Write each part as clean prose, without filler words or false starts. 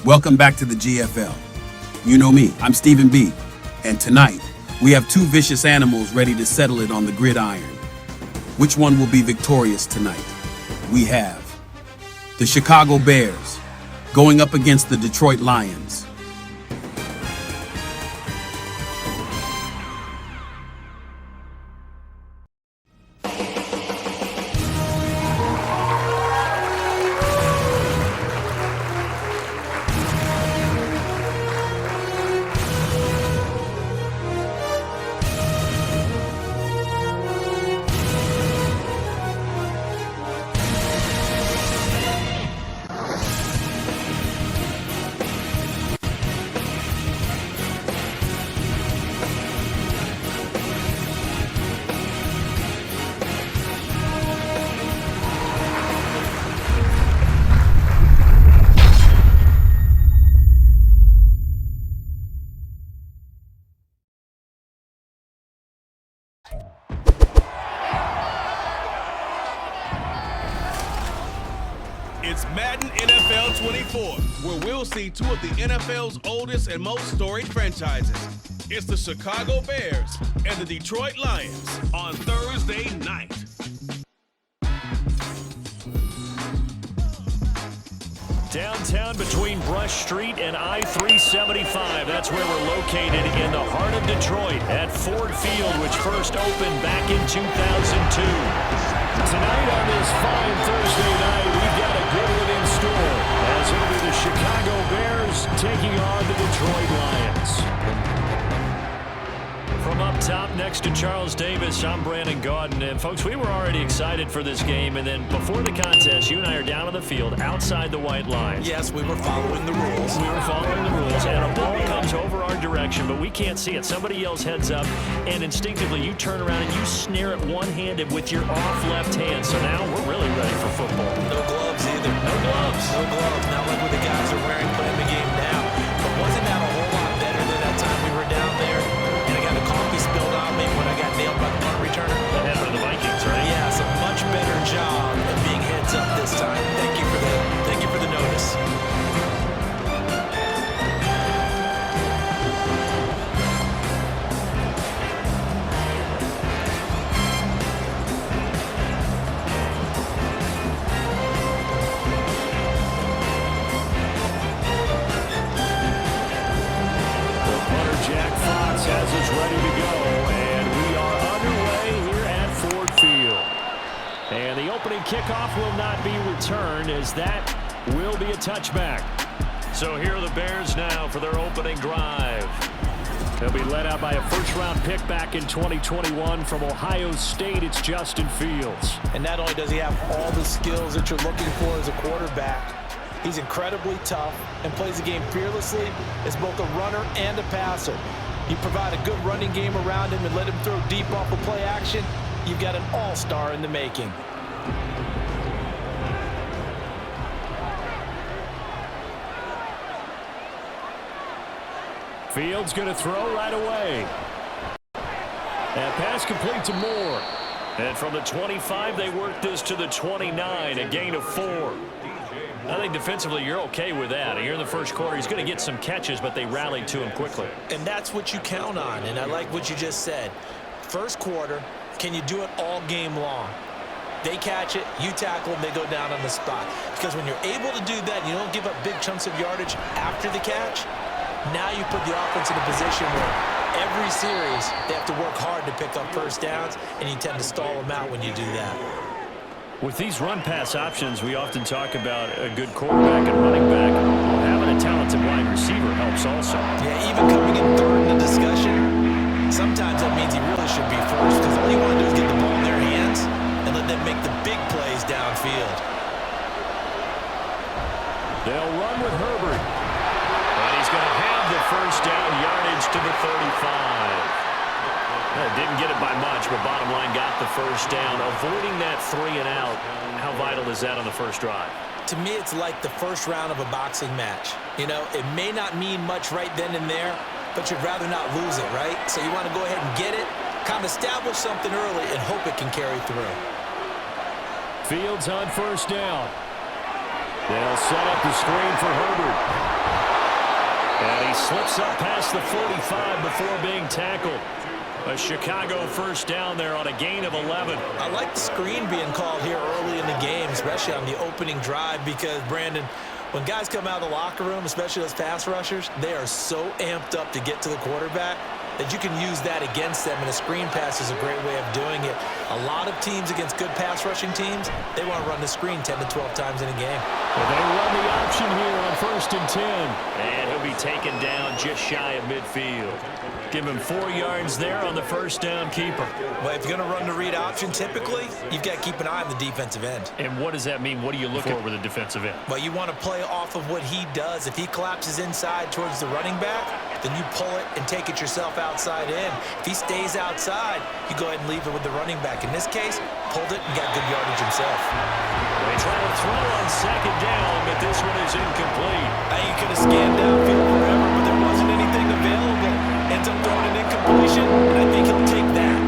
Welcome back to the GFL. You know me, I'm Stephen B. And tonight, we have two vicious animals ready to settle it on the gridiron. Which one will be victorious tonight? We have the Chicago Bears going up against the Detroit Lions. It's Madden NFL 24, where we'll see two of the NFL's oldest and most storied franchises. It's the Chicago Bears and the Detroit Lions on Thursday night. Downtown between Brush Street and I-375. That's where we're located in the heart of Detroit at Ford Field, which first opened back in 2002. Tonight on this fine Thursday night, we've got a good one in store as it'll be the Chicago Bears taking on the Detroit Lions. From up top next to Charles Davis, I'm Brandon Gaudin. And folks, we were already excited for this game. And then before the contest, you and I are down on the field outside the white line. Yes, we were following the rules. We were following the rules. And a ball comes over our direction, but we can't see it. Somebody yells heads up, and instinctively you turn around and you snare it one-handed with your off left hand. So now we're really ready for football. No gloves either. No gloves. No gloves. Not like what the guys are wearing playing the game now. But wasn't that a whole lot better than that time we were down there? And I got the coffee spilled on me when I got nailed by the punt returner. That happened to the Vikings, right? Yeah, it's a much better job of being heads up this time. Thank you for the notice. Has us ready to go, and we are underway here at Ford Field. And the opening kickoff will not be returned, as that will be a touchback. So here are the Bears now for their opening drive. They'll be led out by a first-round pick back in 2021 from Ohio State. It's Justin Fields. And not only does he have all the skills that you're looking for as a quarterback, he's incredibly tough and plays the game fearlessly as both a runner and a passer. You provide a good running game around him and let him throw deep off of play action, you've got an all-star in the making. Fields going to throw right away. And pass complete to Moore. And from the 25, they work this to the 29, a gain of 4. I think defensively you're okay with that. Here in the first quarter, he's going to get some catches, but they rallied to him quickly. And that's what you count on, and I like what you just said. First quarter, can you do it all game long? They catch it, you tackle them, they go down on the spot. Because when you're able to do that, you don't give up big chunks of yardage after the catch, now you put the offense in a position where every series they have to work hard to pick up first downs, and you tend to stall them out when you do that. With these run-pass options, we often talk about a good quarterback and running back. Having a talented wide receiver helps also. Yeah, even coming in third in the discussion, sometimes that means he really should be first, because all you want to do is get the ball in their hands and let them make the big plays downfield. They'll run with Herbert. And he's going to have the first down yardage to the 35. Didn't get it by much, but bottom line got the first down. Avoiding that 3-and-out, how vital is that on the first drive? To me, it's like the first round of a boxing match. You know, it may not mean much right then and there, but you'd rather not lose it, right? So you want to go ahead and get it, kind of establish something early, and hope it can carry through. Fields on first down. They'll set up the screen for Herbert. And he slips up past the 45 before being tackled. A Chicago first down there on a gain of 11. I like the screen being called here early in the game, especially on the opening drive, because, Brandon, when guys come out of the locker room, especially those pass rushers, they are so amped up to get to the quarterback that you can use that against them, and a screen pass is a great way of doing it. A lot of teams against good pass rushing teams, they want to run the screen 10 to 12 times in a game. Well, they run the option here on 1st and 10. And he'll be taken down just shy of midfield. Give him 4 yards there on the first down keeper. Well, if you're going to run the read option, typically, you've got to keep an eye on the defensive end. And what does that mean? What are you looking for with a defensive end? Well, you want to play off of what he does. If he collapses inside towards the running back, then you pull it and take it yourself outside in. If he stays outside, you go ahead and leave it with the running back. In this case, pulled it and got good yardage himself. They try to throw on 2nd down, but this one is incomplete. You could have scanned downfield forever, but there wasn't anything available. Ends up throwing an incompletion, and I think he'll take that.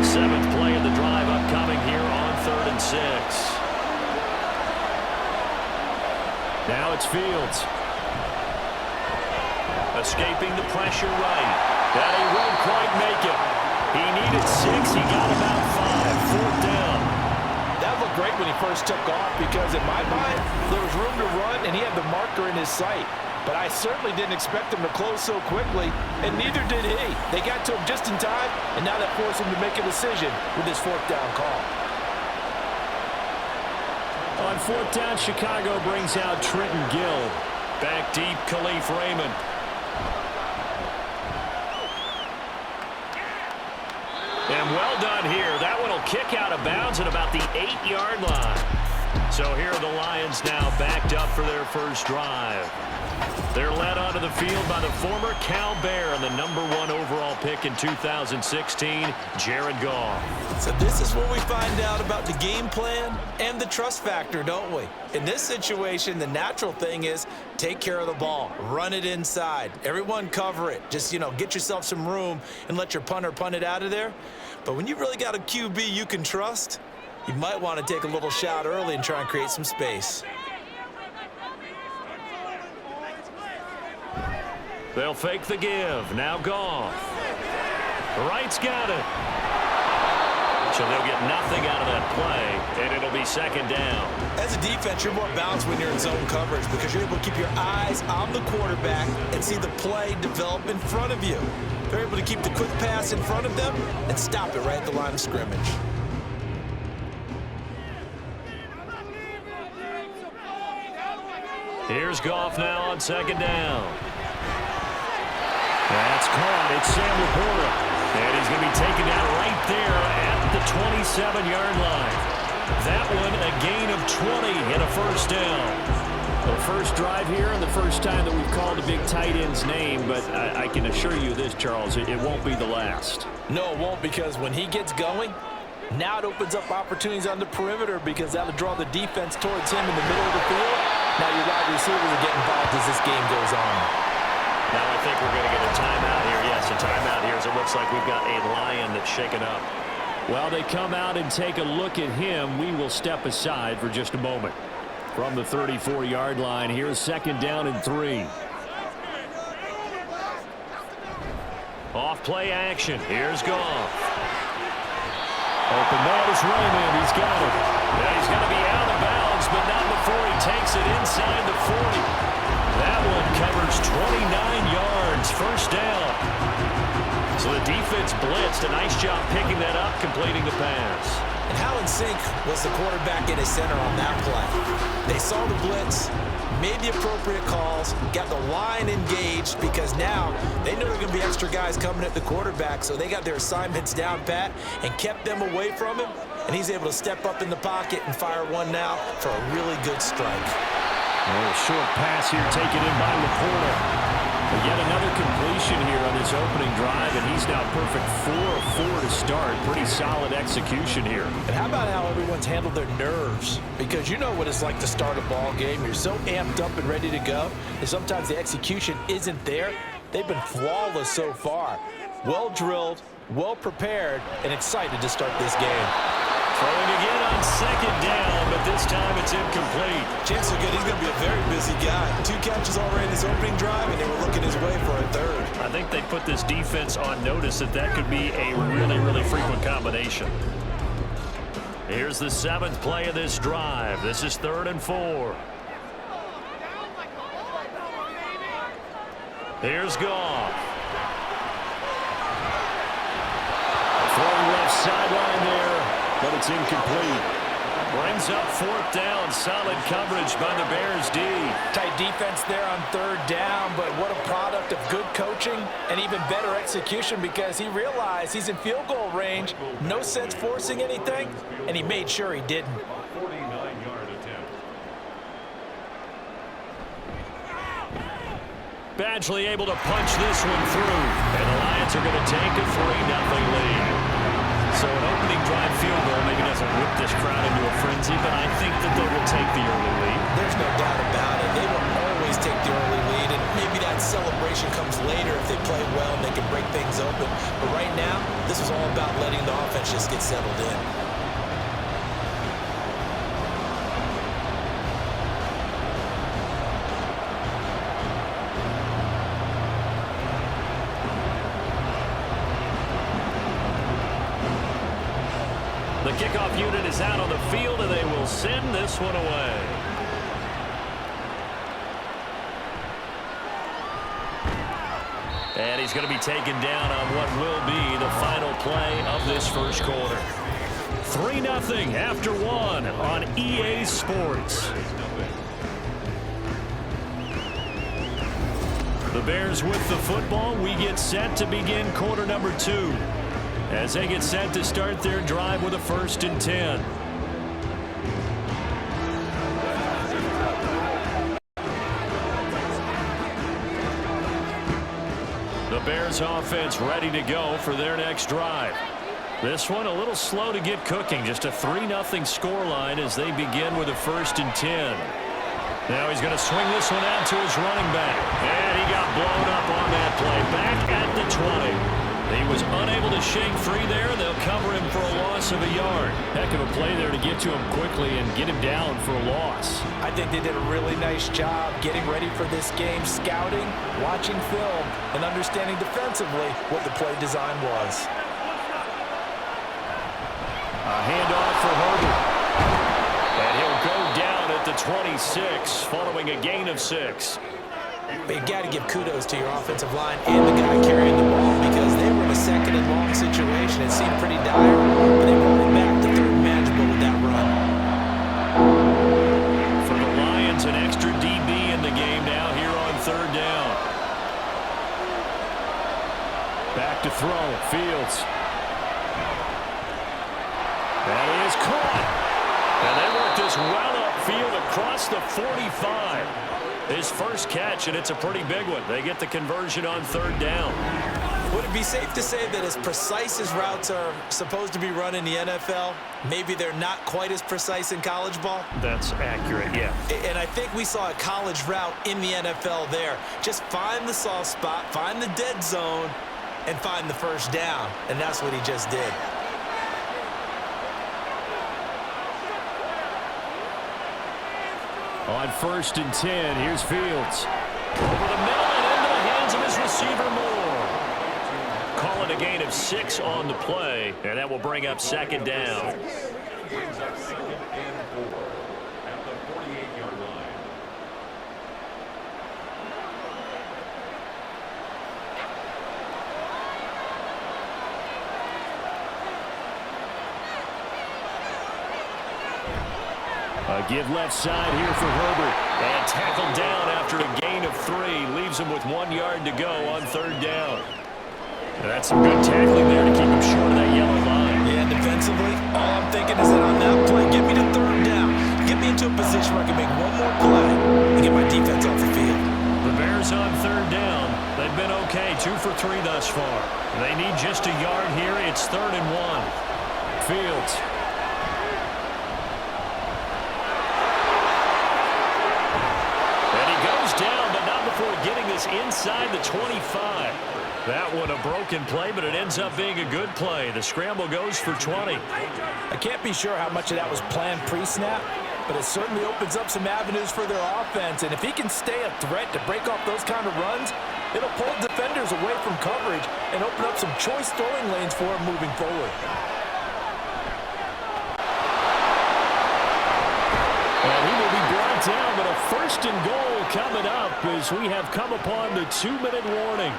7th play of the drive upcoming here on 3rd and 6. Now it's Fields. Escaping the pressure right. That he won't quite make it. He needed 6. He got about 5. 4th down. That looked great when he first took off because, in my mind, there was room to run, and he had the marker in his sight. But I certainly didn't expect him to close so quickly, and neither did he. They got to him just in time, and now that forced him to make a decision with his 4th down call. On 4th down, Chicago brings out Trenton Gill. Back deep, Khalif Raymond. And well done here. That one will kick out of bounds at about the 8-yard line. So here are the Lions now backed up for their first drive. They're led onto the field by the former Cal Bear and the #1 overall pick in 2016, Jared Goff. So this is where we find out about the game plan and the trust factor, don't we? In this situation, the natural thing is take care of the ball. Run it inside. Everyone cover it. Just, get yourself some room and let your punter punt it out of there. But when you really got a QB you can trust, you might want to take a little shot early and try and create some space. They'll fake the give. Now Goff. Wright's got it. So they'll get nothing out of that play, and it'll be 2nd down. As a defense, you're more balanced when you're in zone coverage because you're able to keep your eyes on the quarterback and see the play develop in front of you. They're able to keep the quick pass in front of them and stop it right at the line of scrimmage. Here's Goff now on 2nd down. That's caught. It's Sam Laporta. And he's going to be taken down right there at the 27-yard line. That one a gain of 20 and a first down. The first drive here and the first time that we've called a big tight end's name, but I can assure you this, Charles, it won't be the last. No, it won't, because when he gets going, now it opens up opportunities on the perimeter because that'll draw the defense towards him in the middle of the field. Now your wide receivers will get involved as this game goes on. Now I think we're going to get a timeout here. Yes, a timeout here as it looks like we've got a Lion that's shaken up. While they come out and take a look at him, we will step aside for just a moment. From the 34-yard line, here's 2nd down and 3. Off play action. Here's Goff. Open man is Raymond. He's got it. Now he's going to be out of bounds, but not before he takes it inside the 40. That one covers 29 yards. First down. So the defense blitzed. A nice job picking that up, completing the pass. And how in sync was the quarterback in his center on that play? They saw the blitz, made the appropriate calls, got the line engaged because now they know there are going to be extra guys coming at the quarterback, so they got their assignments down pat and kept them away from him, and he's able to step up in the pocket and fire one now for a really good strike. A short pass here taken in by Laporta. But yet another completion here on this opening drive, and he's now perfect 4 of 4 to start. Pretty solid execution here. And how about how everyone's handled their nerves? Because you know what it's like to start a ball game. You're so amped up and ready to go, and sometimes the execution isn't there. They've been flawless so far. Well drilled, well prepared, and excited to start this game. Throwing again on 2nd down, but this time it's incomplete. incomplete. Chances are good he's going to be a very busy guy. 2 catches already in his opening drive, and they were looking his way for a third. I think they put this defense on notice that that could be a really, really frequent combination. Here's the 7th play of this drive. This is 3rd and 4. Here's Goff. Throwing left sideline there, but it's incomplete. Brings up 4th down. Solid coverage by the Bears D. Tight defense there on 3rd down, but what a product of good coaching and even better execution, because he realized he's in field goal range. No sense forcing anything, and he made sure he didn't. Badgley able to punch this one through, and the Lions are going to take a 3-0 lead. So an opening drive field goal maybe doesn't whip this crowd into a frenzy, but I think that they will take the early lead. There's no doubt about it. They will always take the early lead, and maybe that celebration comes later if they play well and they can break things open. But right now, this is all about letting the offense just get settled in. The kickoff unit is out on the field, and they will send this one away. And he's going to be taken down on what will be the final play of this first quarter. 3-0 after 1 on EA Sports. The Bears with the football. We get set to begin quarter number 2. As they get set to start their drive with a 1st and 10. The Bears offense ready to go for their next drive. This one a little slow to get cooking. Just a 3-0 scoreline as they begin with a 1st and 10. Now he's going to swing this one out to his running back. And he got blown up on that play. Back at the 20. He was unable to shake free there. They'll cover him for a loss of a yard. Heck of a play there to get to him quickly and get him down for a loss. I think they did a really nice job getting ready for this game, scouting, watching film, and understanding defensively what the play design was. A handoff for Herbert. And he'll go down at the 26 following a gain of 6. But you got to give kudos to your offensive line and the guy carrying the ball, because they were in a 2nd and long situation. It seemed pretty dire, but they brought it back to 3rd and manageable with that run. For the Lions, an extra DB in the game now here on 3rd down. Back to throw. Fields. That is caught. And they work this well upfield across the 45. His first catch, and it's a pretty big one. They get the conversion on 3rd down. Would it be safe to say that as precise as routes are supposed to be run in the NFL, maybe they're not quite as precise in college ball? That's accurate, yeah. And I think we saw a college route in the NFL there. Just find the soft spot, find the dead zone, and find the 1st down. And that's what he just did. On 1st and 10, here's Fields. Over the middle and into the hands of his receiver Moore. Calling a gain of 6 on the play, and that will bring up 2nd down. A give left side here for Herbert. And tackled down after a gain of 3. Leaves him with 1 yard to go on 3rd down. And that's some good tackling there to keep him short of that yellow line. Yeah, defensively, all I'm thinking is that on that play, get me to 3rd down. Get me into a position where I can make one more play and get my defense off the field. The Bears on 3rd down. They've been okay, 2 for 3 thus far. They need just a yard here. It's 3rd and 1. Fields. Down, but not before getting this inside the 25. That one a broken play, but it ends up being a good play. The scramble goes for 20. I can't be sure how much of that was planned pre-snap, but it certainly opens up some avenues for their offense. And if he can stay a threat to break off those kind of runs, it'll pull defenders away from coverage and open up some choice throwing lanes for him moving forward. And he will be brought down, but a first and goal coming up as we have come upon the 2-minute warning.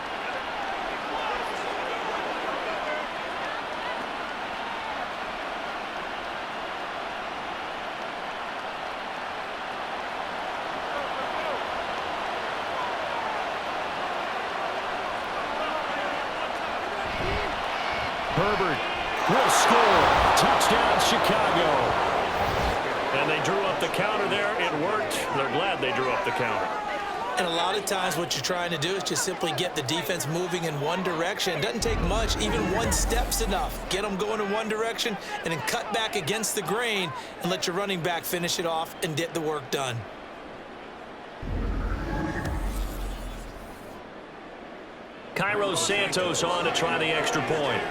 Herbert will score. Touchdown, Chicago. And they drew up the counter there. It worked. They're glad they drew up the counter. And a lot of times what you're trying to do is just simply get the defense moving in one direction. It doesn't take much. Even one step's enough. Get them going in one direction and then cut back against the grain and let your running back finish it off and get the work done. Cairo Santos on to try the extra point.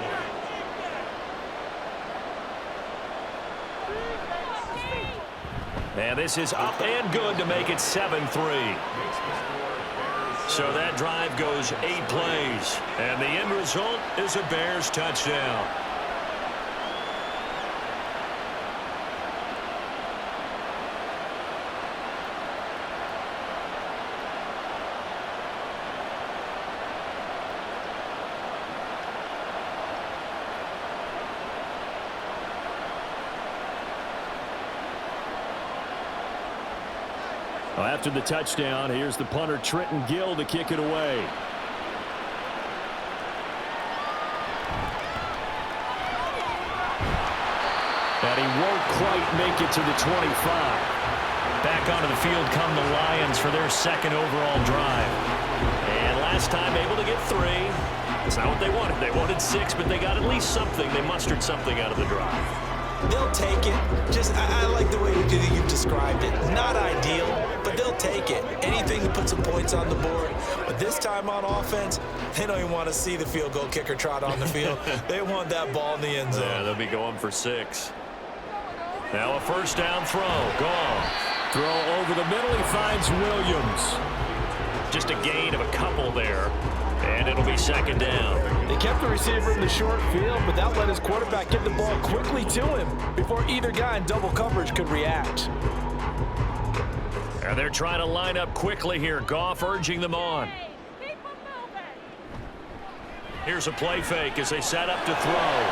And this is up and good to make it 7-3. So that drive goes 8 plays. And the end result is a Bears touchdown. Well, after the touchdown, here's the punter Trenton Gill to kick it away. And he won't quite make it to the 25. Back onto the field come the Lions for their second overall drive. And last time able to get 3. That's not what they wanted. They wanted 6, but they got at least something. They mustered something out of the drive. They'll take it. I like the way you've described it. Not ideal, but they'll take it. Anything to put some points on the board. But this time on offense, they don't even want to see the field goal kicker trot on the field. They want that ball in the end zone. Yeah, they'll be going for 6. Now a first down throw. Gone. Throw over the middle. He finds Williams. Just a gain of a couple there. And it'll be second down. They kept the receiver in the short field, but that let his quarterback get the ball quickly to him before either guy in double coverage could react. And they're trying to line up quickly here. Goff urging them on. Here's a play fake as they set up to throw.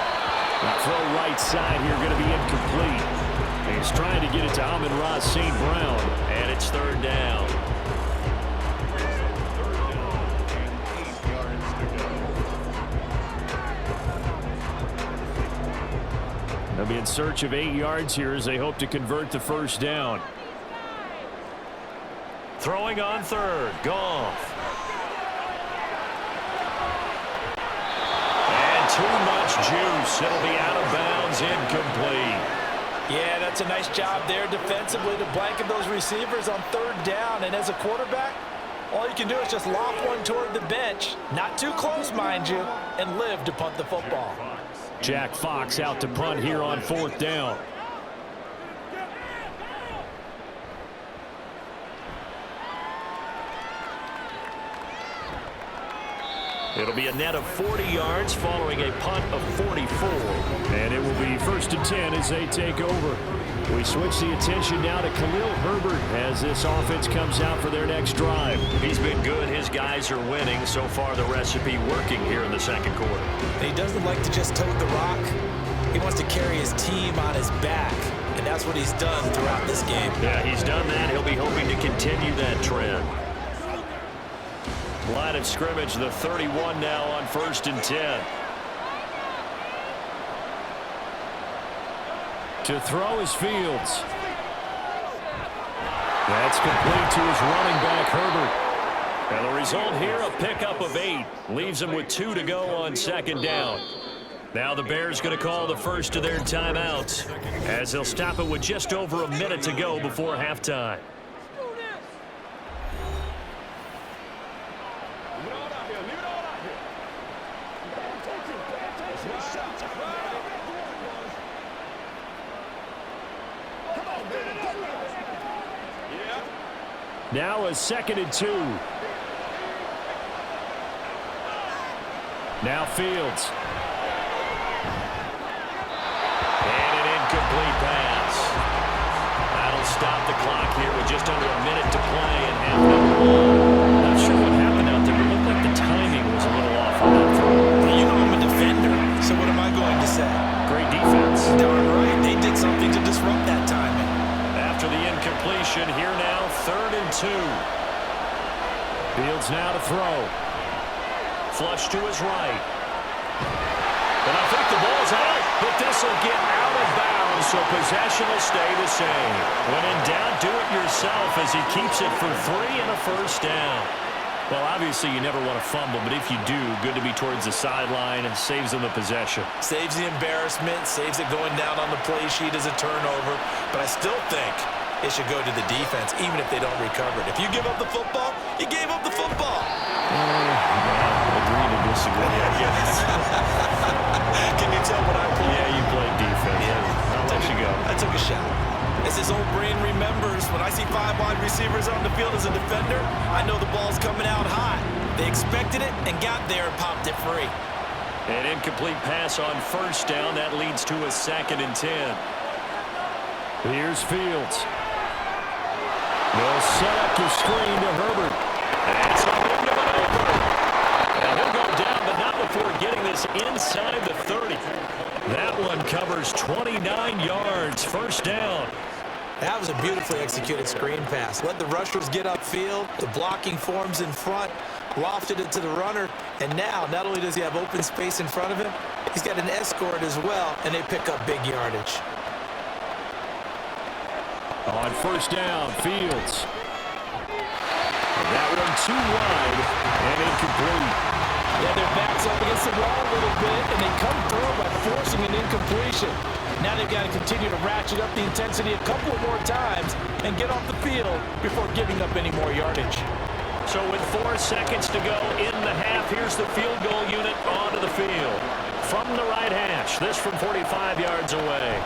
The throw right side here going to be incomplete. He's trying to get it to Amon-Ra St. Brown, and it's third down. They'll be in search of 8 yards here as they hope to convert the first down. Throwing on third. Goff. And too much juice. It'll be out of bounds, incomplete. Yeah, that's a nice job there defensively to blanket those receivers on third down. And as a quarterback, all you can do is just loft one toward the bench. Not too close, mind you, and live to punt the football. Jack Fox out to punt here on fourth down. It'll be a net of 40 yards following a punt of 44. And it will be 1st and 10 as they take over. We switch the attention now to Khalil Herbert as this offense comes out for their next drive. He's been good. His guys are winning. So far, the recipe working here in the second quarter. He doesn't like to just tote the rock. He wants to carry his team on his back, and that's what he's done throughout this game. Yeah, he's done that. He'll be hoping to continue that trend. Line of scrimmage, the 31 now on 1st and 10. To throw is Fields. That's complete to his running back, Herbert. And the result here, a pickup of 8. Leaves him with 2 to go on second down. Now the Bears going to call the first of their timeouts as they'll stop it with just over a minute to go before halftime. Now a 2nd and 2. Now Fields. And an incomplete pass. That'll stop the clock here with just under a minute to play in half number 1. Not sure what happened out there, but it looked like the timing was a little off on that throw. Well, you know I'm a defender, so what am I going to say? Great defense. Darn right. They did something to disrupt that timing. After the incompletion, here now, 3rd and 2. Fields now to throw. Flush to his right. And I think the ball's out, but this will get out of bounds, so possession will stay the same. When in doubt, do it yourself as he keeps it for 3 and a first down. Well, obviously you never want to fumble, but if you do, good to be towards the sideline and saves them the possession. Saves the embarrassment, saves it going down on the play sheet as a turnover, but I still think it should go to the defense, even if they don't recover it. If you give up the football, you gave up the football. Agree to disagree, I guess. Can you tell what I played? Yeah, you played defense. Yeah. I'll let you go. I took a shot. As his old brain remembers, when I see 5 wide receivers on the field as a defender, I know the ball's coming out high. They expected it and got there and popped it free. An incomplete pass on first down. That leads to a 2nd and 10. Here's Fields. They'll set up the screen to Herbert. That's a window and over. And he'll go down, but not before getting this inside the 30. That one covers 29 yards. First down. That was a beautifully executed screen pass. Let the rushers get upfield. The blocking forms in front. Lofted it to the runner. And now, not only does he have open space in front of him, he's got an escort as well, and they pick up big yardage. On first down, Fields. And that one too wide and incomplete. Yeah, their backs up against the wall a little bit, and they come through by forcing an incompletion. Now they've got to continue to ratchet up the intensity a couple of more times and get off the field before giving up any more yardage. So with 4 seconds to go in the half, here's the field goal unit onto the field. From the right hash, this from 45 yards away.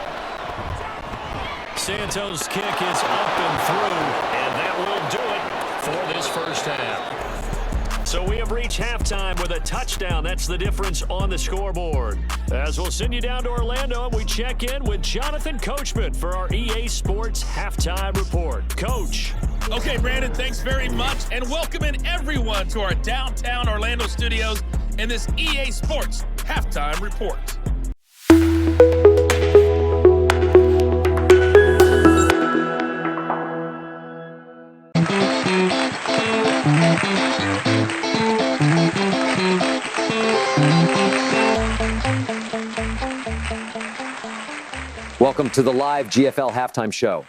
Santos' kick is up and through, and that will do it for this first half. So we have reached halftime with a touchdown. That's the difference on the scoreboard. As we'll send you down to Orlando, and we check in with Jonathan Coachman for our EA Sports Halftime Report. Coach. Okay, Brandon, thanks very much, and welcome in everyone to our downtown Orlando studios in this EA Sports Halftime Report. Welcome to the live GFL Halftime Show.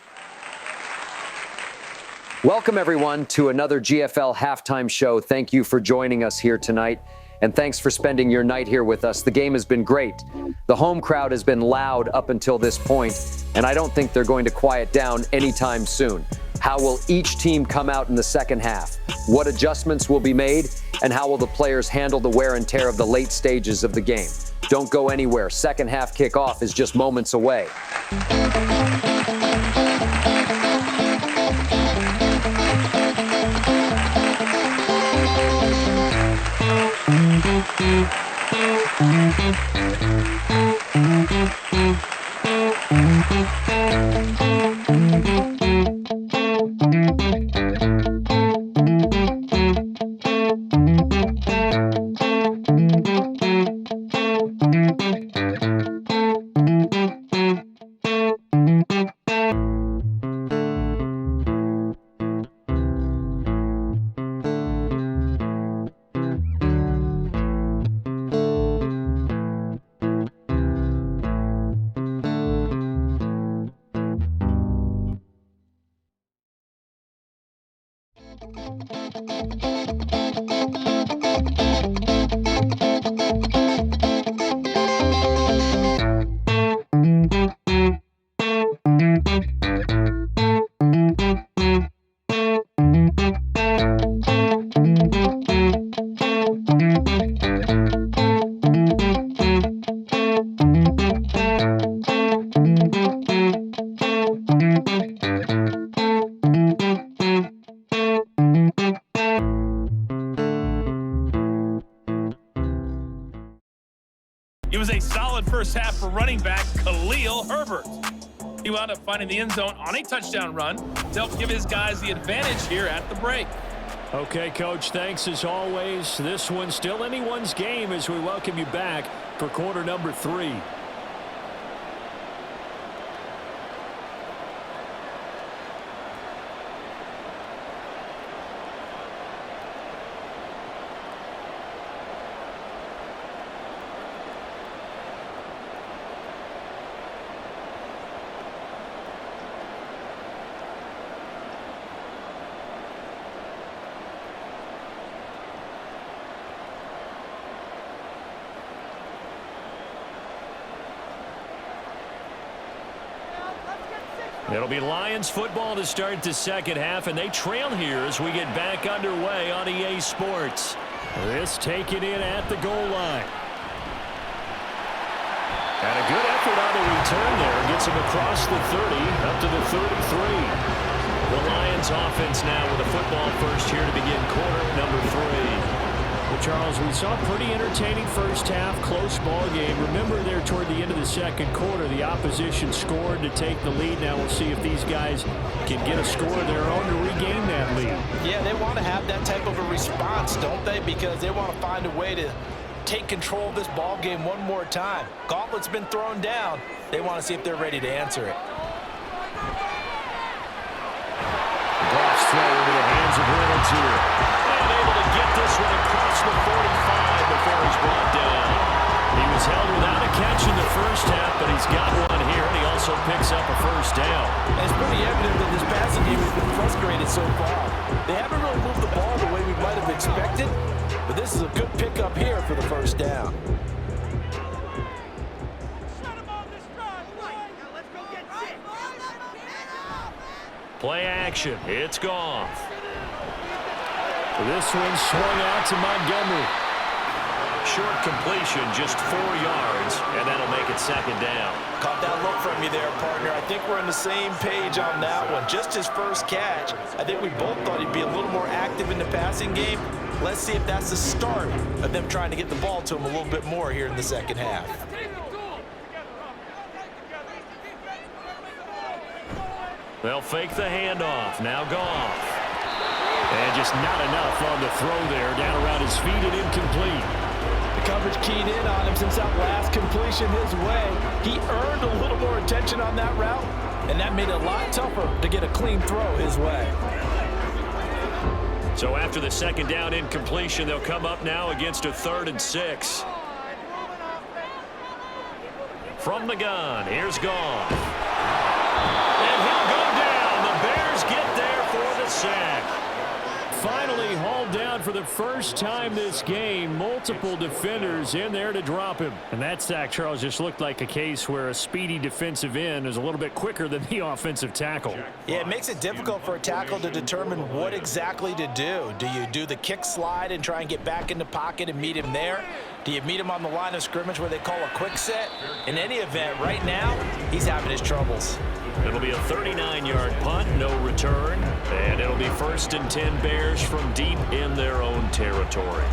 Welcome, everyone, to another GFL Halftime Show. Thank you for joining us here tonight, and thanks for spending your night here with us. The game has been great. The home crowd has been loud up until this point, and I don't think they're going to quiet down anytime soon. How will each team come out in the second half? What adjustments will be made? And how will the players handle the wear and tear of the late stages of the game? Don't go anywhere. Second half kickoff is just moments away. was a solid first half for running back Khalil Herbert. He wound up finding the end zone on a touchdown run to help give his guys the advantage here at the break. Okay, Coach, thanks as always. This one's still anyone's game as we welcome you back for quarter number 3. It'll be Lions football to start the second half, and they trail here as we get back underway on EA Sports. This taken in at the goal line. And a good effort on the return there. Gets him across the 30, up to the 33. The Lions offense now with a football first here to begin quarter number 3. Well, Charles, we saw a pretty entertaining first half, close ball game. Remember there toward the end of the second quarter, the opposition scored to take the lead. Now we'll see if these guys can get a score of their own to regain that lead. Yeah, they want to have that type of a response, don't they? Because they want to find a way to take control of this ball game one more time. Gauntlet's been thrown down. They want to see if they're ready to answer it. Goff's throw into the hands of Reynolds here. Able to get this one across the 45 before he's brought down. He was held without a catch in the first half, but he's got one here, and he also picks up a first down. And it's pretty evident that this passing game has been frustrated so far. They haven't really moved the ball the way we might have expected, but this is a good pickup here for the first down. Play action. It's Goff. This one swung out to Montgomery. Short completion, just 4 yards, and that'll make it second down. Caught that look from you there, partner. I think we're on the same page on that one. Just his first catch. I think we both thought he'd be a little more active in the passing game. Let's see if that's the start of them trying to get the ball to him a little bit more here in the second half. They'll fake the handoff. Now Goff. And just not enough on the throw there. Down around his feet and incomplete. The coverage keyed in on him since that last completion his way. He earned a little more attention on that route, and that made it a lot tougher to get a clean throw his way. So after the second down incompletion, they'll come up now against a 3rd and 6. From the gun, here's Goff. And he'll go down. The Bears get there for the sack. Finally hauled down for the first time this game. Multiple defenders in there to drop him. And that sack, Charles, just looked like a case where a speedy defensive end is a little bit quicker than the offensive tackle. Yeah, it makes it difficult for a tackle to determine what exactly to do. Do you do the kick slide and try and get back in the pocket and meet him there? Do you meet him on the line of scrimmage where they call a quick set? In any event, right now, he's having his troubles. It'll be a 39-yard punt, no return, and it'll be 1st and 10 Bears from deep in their own territory.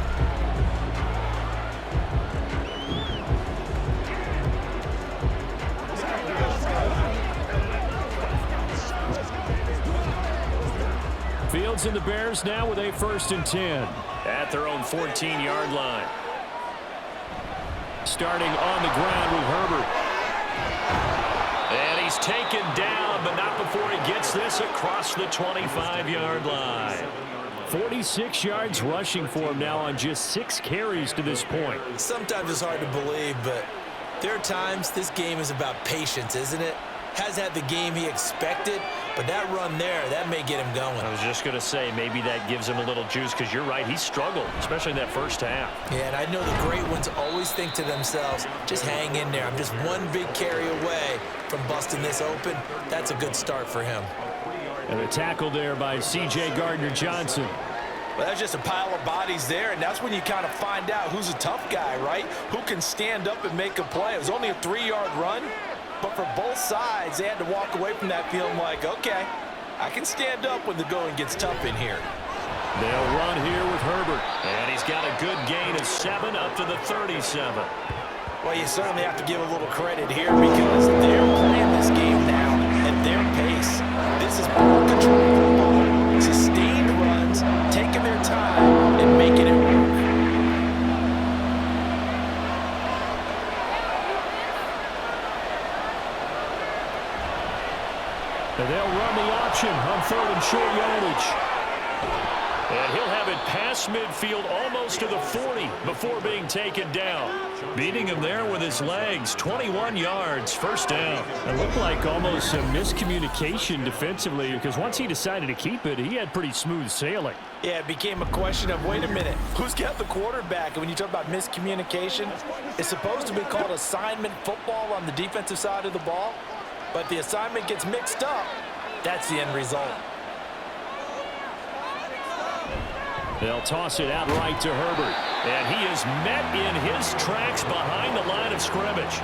Fields and the Bears now with a 1st and 10 at their own 14-yard line. Starting on the ground with Herbert. And he's taken down, but not before he gets this across the 25-yard line. 46 yards rushing for him now on just 6 carries to this point. Sometimes it's hard to believe, but there are times this game is about patience, isn't it? Has had the game he expected, but that run there, that may get him going. I was just going to say, maybe that gives him a little juice, because you're right, he struggled, especially in that first half. Yeah, and I know the great ones always think to themselves, just hang in there. I'm just one big carry away from busting this open. That's a good start for him. And a tackle there by C.J. Gardner-Johnson. Well, that's just a pile of bodies there, and that's when you kind of find out who's a tough guy, right? Who can stand up and make a play. It was only a 3-yard run. But for both sides, they had to walk away from that feeling like, okay, I can stand up when the going gets tough in here. They'll run here with Herbert. And he's got a good gain of 7 up to the 37. Well, you certainly have to give a little credit here because they're playing this game now at their pace. This is ball control football, sustained runs, taking their time and making it work. And they'll run the option on 3rd and short yardage. And he'll have it past midfield almost to the 40 before being taken down. Beating him there with his legs, 21 yards, first down. It looked like almost a miscommunication defensively because once he decided to keep it, he had pretty smooth sailing. Yeah, it became a question of, wait a minute, who's got the quarterback? And when you talk about miscommunication, it's supposed to be called assignment football on the defensive side of the ball, but the assignment gets mixed up. That's the end result. They'll toss it out right to Herbert. And he is met in his tracks behind the line of scrimmage.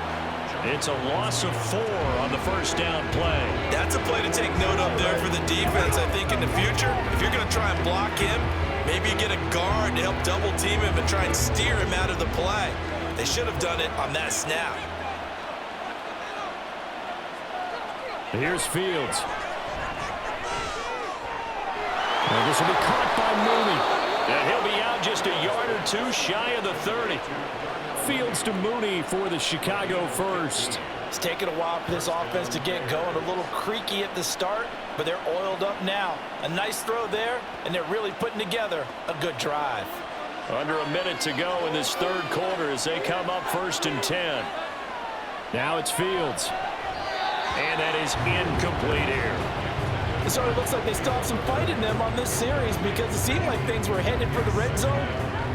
It's a loss of 4 on the first down play. That's a play to take note of there for the defense. I think in the future, if you're going to try and block him, maybe you get a guard to help double team him and try and steer him out of the play. They should have done it on that snap. Here's Fields. And this will be caught by Mooney. And he'll be out just a yard or 2 shy of the 30. Fields to Mooney for the Chicago first. It's taken a while for this offense to get going. A little creaky at the start, but they're oiled up now. A nice throw there, and they're really putting together a good drive. Under a minute to go in this third quarter as they come up 1st and 10. Now it's Fields. And that is incomplete here. It sort of looks like they still have some fight in them on this series because it seemed like things were headed for the red zone.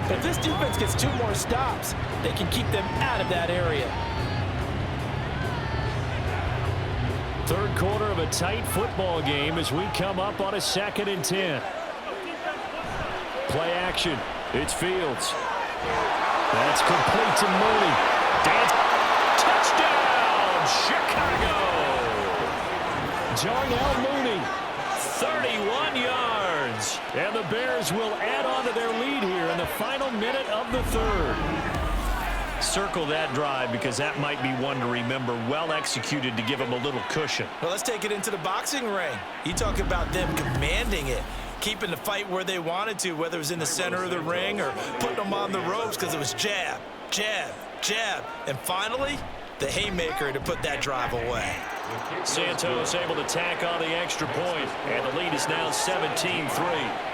But if this defense gets 2 more stops, they can keep them out of that area. Third quarter of a tight football game as we come up on a 2nd and 10. Play action. It's Fields. That's complete to Mooney. Touchdown, Chicago. Darnell Mooney, 31 yards. And the Bears will add on to their lead here in the final minute of the third. Circle that drive because that might be one to remember. Well executed to give them a little cushion. Well, let's take it into the boxing ring. You talk about them commanding it, keeping the fight where they wanted to, whether it was in the center of the ring or putting them on the ropes because it was jab, jab, jab. And finally, the haymaker to put that drive away. Santos able to tack on the extra point, and the lead is now 17-3.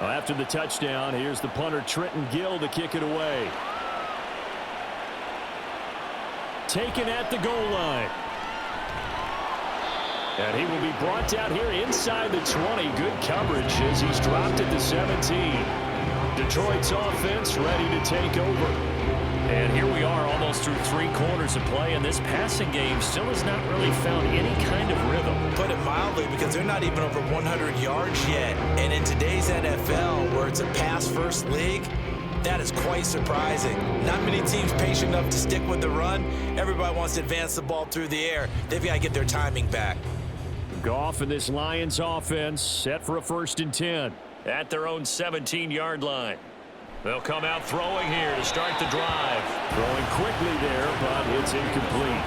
After the touchdown, here's the punter Trenton Gill to kick it away. Taken at the goal line. And he will be brought down here inside the 20. Good coverage as he's dropped at the 17. Detroit's offense ready to take over. And here we are almost through 3 quarters of play, and this passing game still has not really found any kind of rhythm. Put it mildly, because they're not even over 100 yards yet. And in today's NFL, where it's a pass-first league, that is quite surprising. Not many teams patient enough to stick with the run. Everybody wants to advance the ball through the air. They've got to get their timing back. Goff and this Lions offense set for a 1st and 10 at their own 17-yard line. They'll come out throwing here to start the drive. Throwing quickly there, but it's incomplete.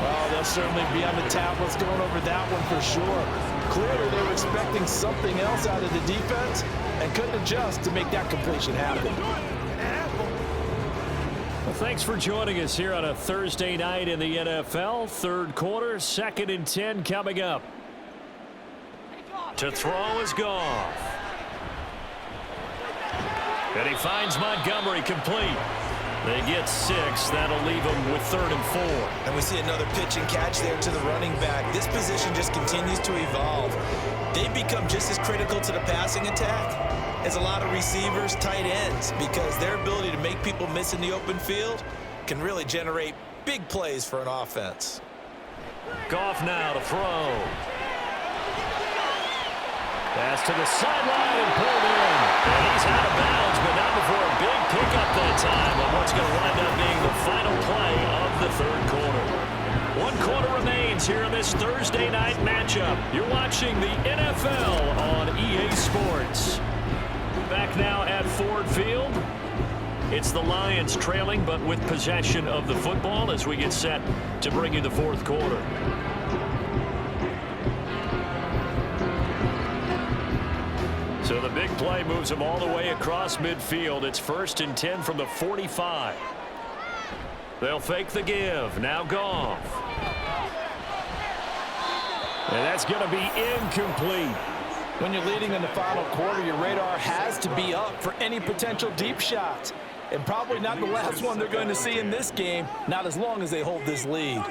Well, they'll certainly be on the tablets going over that one for sure. Clearly, they were expecting something else out of the defense and couldn't adjust to make that completion happen. Well, thanks for joining us here on a Thursday night in the NFL. Third quarter, 2nd and 10 coming up. To throw is Goff. And he finds Montgomery complete. They get 6. That'll leave them with 3rd and 4. And we see another pitch and catch there to the running back. This position just continues to evolve. They become just as critical to the passing attack as a lot of receivers, tight ends, because their ability to make people miss in the open field can really generate big plays for an offense. Goff now to throw. Pass to the sideline and pulled in. And he's out of bounds, but not before a big pickup that time on what's going to wind up being the final play of the third quarter. 1 quarter remains here in this Thursday night matchup. You're watching the NFL on EA Sports. Back now at Ford Field. It's the Lions trailing, but with possession of the football as we get set to bring you the fourth quarter. So the big play moves them all the way across midfield. It's 1st and 10 from the 45. They'll fake the give. Now Goff. And that's going to be incomplete. When you're leading in the final quarter, your radar has to be up for any potential deep shots. And probably not the last one they're going to see in this game, not as long as they hold this lead.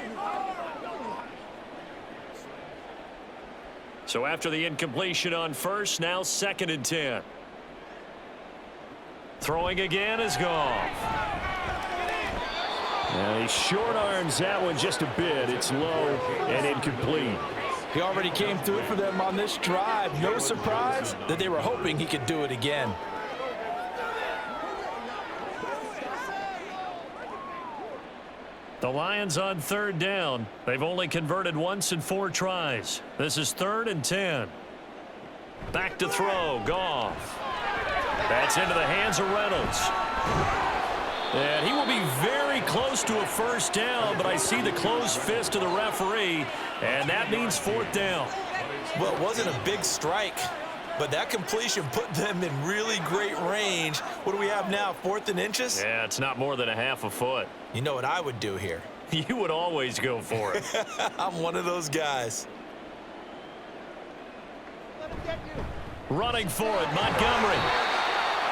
So after the incompletion on first, now 2nd and 10. Throwing again is Goff. Now he short arms that one just a bit. It's low and incomplete. He already came through for them on this drive. No surprise that they were hoping he could do it again. The Lions on 3rd down. They've only converted once in 4 tries. This is 3rd and 10. Back to throw. Goff. That's into the hands of Reynolds. And he will be very close to a first down, but I see the closed fist of the referee, and that means 4th down. Well, it wasn't a big strike, but that completion put them in really great range. What do we have now, 4th and inches? Yeah, it's not more than a half a foot. You know what I would do here? You would always go for it. I'm one of those guys. Running for it, Montgomery.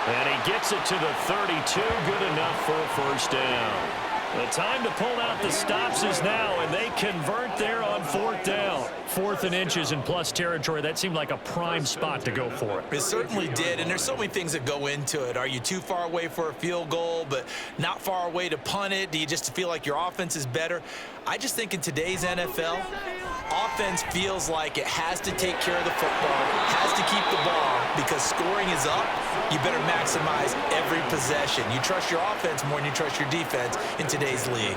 And he gets it to the 32, good enough for a first down. The time to pull out the stops is now, and they convert there on 4th down. 4th and inches in plus territory. That seemed like a prime spot to go for it. It certainly did, and there's so many things that go into it. Are you too far away for a field goal, but not far away to punt it? Do you just feel like your offense is better? I just think in today's NFL, offense feels like it has to take care of the football, has to keep the ball, because scoring is up. You better maximize every possession. You trust your offense more than you trust your defense in today's league.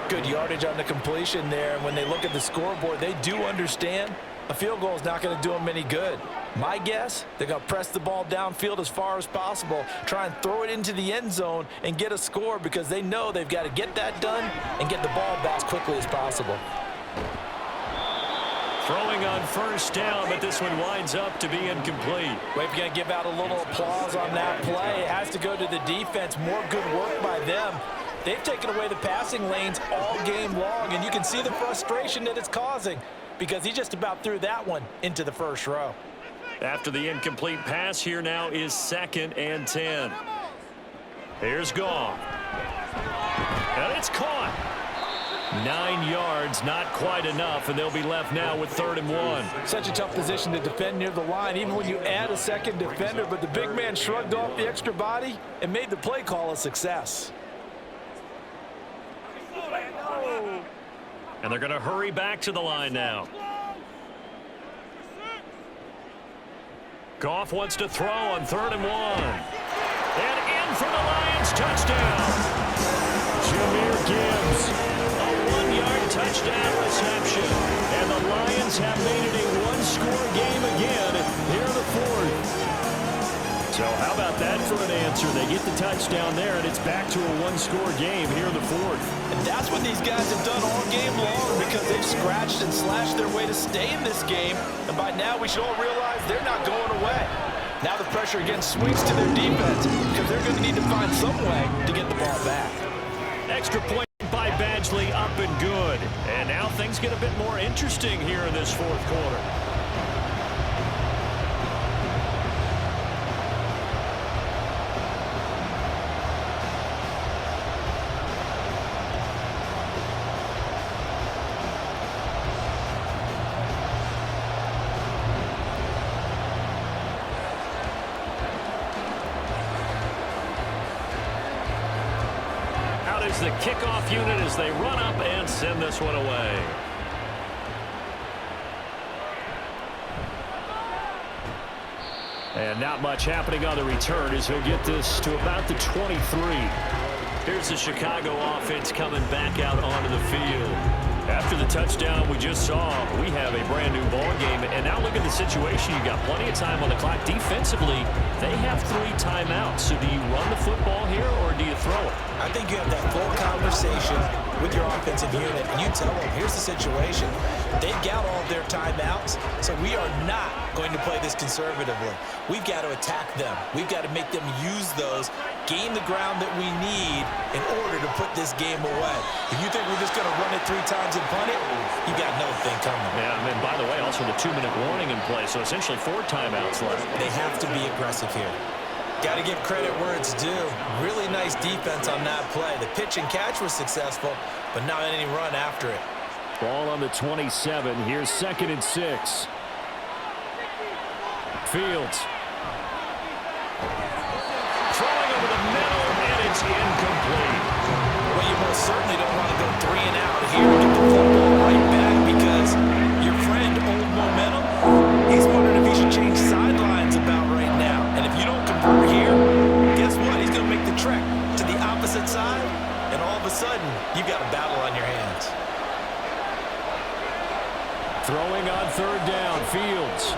Good yardage on the completion there, and when they look at the scoreboard, they do understand a field goal is not going to do them any good. My guess, they're going to press the ball downfield as far as possible, try and throw it into the end zone and get a score, because they know they've got to get that done and get the ball back as quickly as possible. Throwing on first down, but this one winds up to be incomplete. We're going to give out a little applause on that play. It has to go to the defense. More good work by them. They've taken away the passing lanes all game long, and you can see the frustration that it's causing, because he just about threw that one into the first row. After the incomplete pass, here now is 2nd and 10. Here's Goff. And it's caught. 9 yards, not quite enough, and they'll be left now with 3rd and 1. Such a tough position to defend near the line, even when you add a second defender, but the big man shrugged off the extra body and made the play call a success. And they're going to hurry back to the line now. Goff wants to throw on 3rd and 1. And in for the Lions, touchdown. Jahmyr Gibbs, a 1-yard touchdown reception. And the Lions have made it a 1-score game again here in the 4th. So how about that for an answer? They get the touchdown there, and it's back to a 1-score game here in the 4th. And that's what these guys have done all game long, because they've scratched and slashed their way to stay in this game. And by now, we should all realize they're not going away. Now the pressure again swings to their defense, because they're going to need to find some way to get the ball back. Extra point by Badgley, up and good. And now things get a bit more interesting here in this 4th quarter. The kickoff unit as they run up and send this one away. And not much happening on the return as he'll get this to about the 23. Here's the Chicago offense coming back out onto the field. After the touchdown we just saw, we have a brand new ball game. And now look at the situation. You got plenty of time on the clock. Defensively, they have 3 timeouts. So do you run the football here or do you throw it? I think you have that full conversation with your offensive unit, and you tell them, here's the situation. They've got all of their timeouts, so we are not going to play this conservatively. We've got to attack them. We've got to make them use those, gain the ground that we need in order to put this game away. If you think we're just going to run it 3 times and punt it, you got no thing coming. Yeah, and then, by the way, also the 2-minute warning in play, so essentially 4 timeouts left. They have to be aggressive here. Got to give credit where it's due. Really nice defense on that play. The pitch and catch was successful, but not any run after it. Ball on the 27. Here's 2nd and 6. Fields. Throwing over the middle, and it's incomplete. Well, you most certainly don't want to go 3 and out here and get the football right back because your friend, Old Momentum, he's wondering if he should change sidelines about right now. And if you don't convert here, guess what? He's going to make the trek to the opposite side, and all of a sudden, you've got a battle on your hands. Throwing on 3rd down, Fields.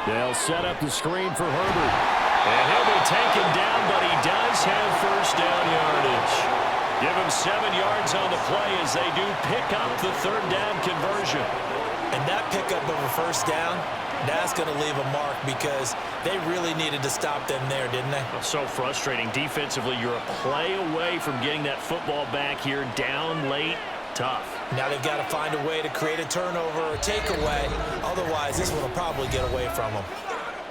They'll set up the screen for Herbert. And he'll be taken down, but he does have 1st down yardage. Give him 7 yards on the play as they do pick up the 3rd down conversion. And that pickup of a 1st down, that's going to leave a mark because they really needed to stop them there, didn't they? So frustrating. Defensively, you're a play away from getting that football back here down late. Tough. Now they've got to find a way to create a turnover or a takeaway. Otherwise, this one will probably get away from them.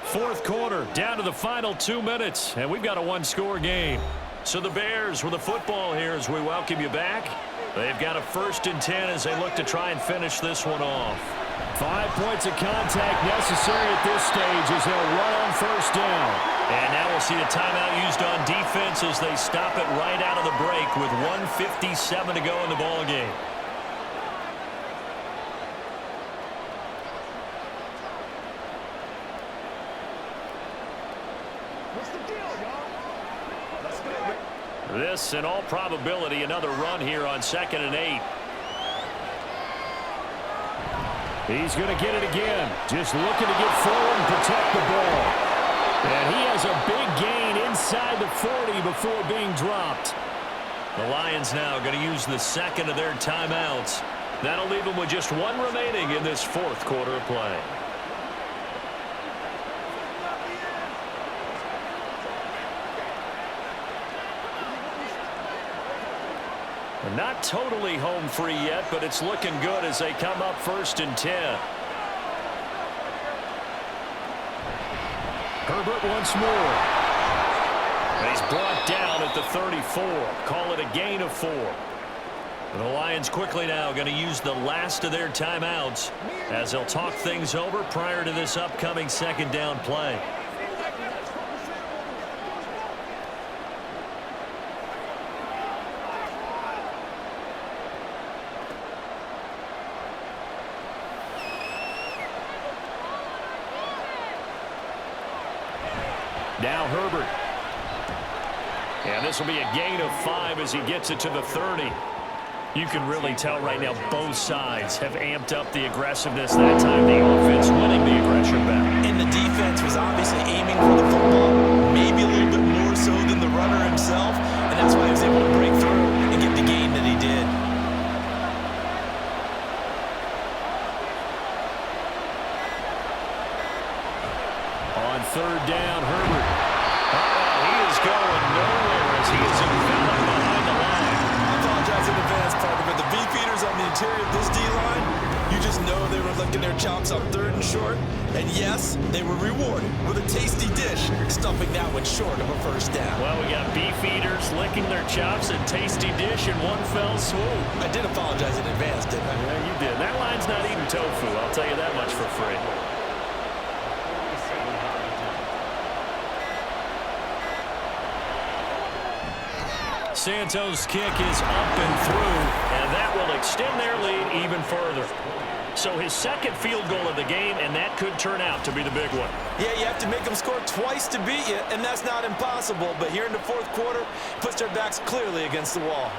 4th quarter, down to the final 2 minutes, and we've got a 1-score game. So the Bears with the football here as we welcome you back. They've got a 1st and 10 as they look to try and finish this one off. 5 points of contact necessary at this stage as they'll run on 1st down. And now we'll see a timeout used on defense as they stop it right out of the break with 1:57 to go in the ball game. This, in all probability, another run here on 2nd and 8. He's going to get it again. Just looking to get forward and protect the ball. And he has a big gain inside the 40 before being dropped. The Lions now going to use the 2nd of their timeouts. That'll leave them with just 1 remaining in this 4th quarter of play. Not totally home free yet, but it's looking good as they come up 1st and 10. Herbert once more. And he's brought down at the 34. Call it a gain of 4. The Lions quickly now going to use the last of their timeouts as they'll talk things over prior to this upcoming 2nd down play. Now Herbert. And this will be a gain of 5 as he gets it to the 30. You can really tell right now both sides have amped up the aggressiveness. That time the offense winning the aggression back. And the defense was obviously aiming for the football, maybe a little bit more so than the runner himself, and that's why he was able to break through and get the gain that he did. On 3rd down, Herbert. He is going nowhere as he is enveloped behind the line. I apologize in advance, partner, but the beefeaters on the interior of this D-line, you just know they were licking their chops on 3rd and short. And yes, they were rewarded with a tasty dish, stuffing that one short of a 1st down. Well, we got beefeaters licking their chops and tasty dish in one fell swoop. I did apologize in advance, didn't I? Yeah, you did. That line's not eating tofu, I'll tell you that much for free. Santos' kick is up and through, and that will extend their lead even further. So his second field goal of the game, and that could turn out to be the big one. Yeah, you have to make them score twice to beat you, and that's not impossible. But here in the fourth quarter, puts their backs clearly against the wall.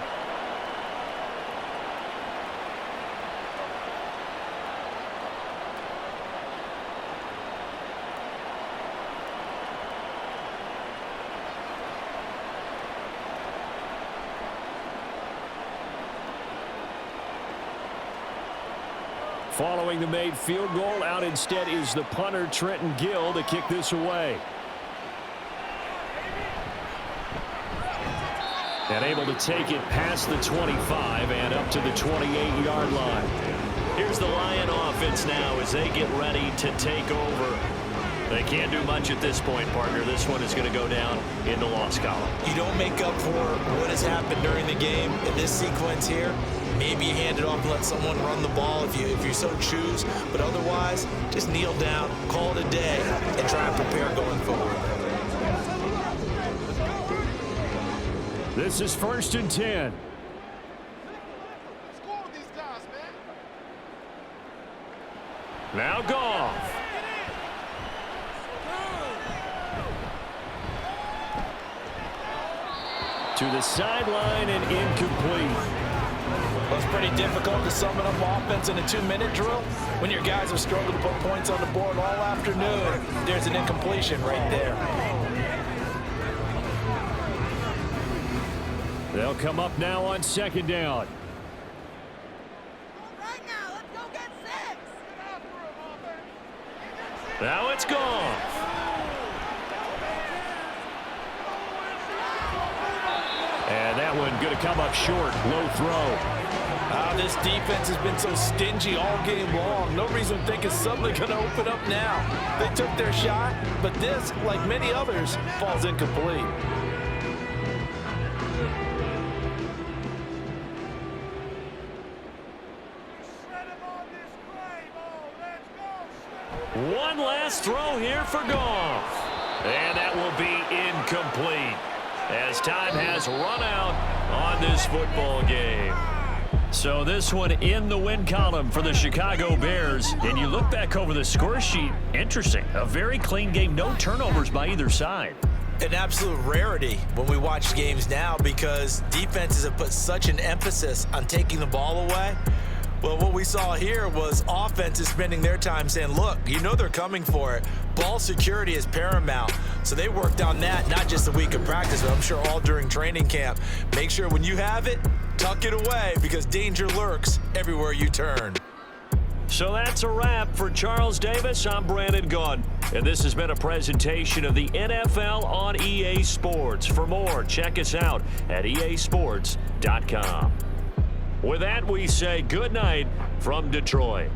Following the made field goal, out instead is the punter, Trenton Gill, to kick this away. And able to take it past the 25 and up to the 28-yard line. Here's the Lion offense now as they get ready to take over. They can't do much at this point, partner. This one is going to go down in the loss column. You don't make up for what has happened during the game in this sequence here. Maybe you hand it off and let someone run the ball if you so choose. But otherwise, just kneel down, call it a day, and try and prepare going forward. This is 1st and 10. Now Goff. To the sideline and incomplete. Well, it's pretty difficult to summon up offense in a 2-minute drill when your guys have struggled to put points on the board all afternoon. There's an incompletion right there. They'll come up now on 2nd down. Right now, let's go get 6. Now it's gone. And that one going to come up short. Low throw. This defense has been so stingy all game long. No reason to think it's suddenly going to open up now. They took their shot, but this, like many others, falls incomplete. One last throw here for Goff. And that will be incomplete as time has run out on this football game. So this one in the win column for the Chicago Bears. And you look back over the score sheet, interesting. A very clean game, no turnovers by either side. An absolute rarity when we watch games now because defenses have put such an emphasis on taking the ball away. Well, what we saw here was offenses spending their time saying, look, you know they're coming for it. Ball security is paramount. So they worked on that, not just a week of practice, but I'm sure all during training camp. Make sure when you have it, tuck it away because danger lurks everywhere you turn. So that's a wrap for Charles Davis. I'm Brandon Gaudin, and this has been a presentation of the NFL on EA Sports. For more, check us out at easports.com. With that, we say good night from Detroit.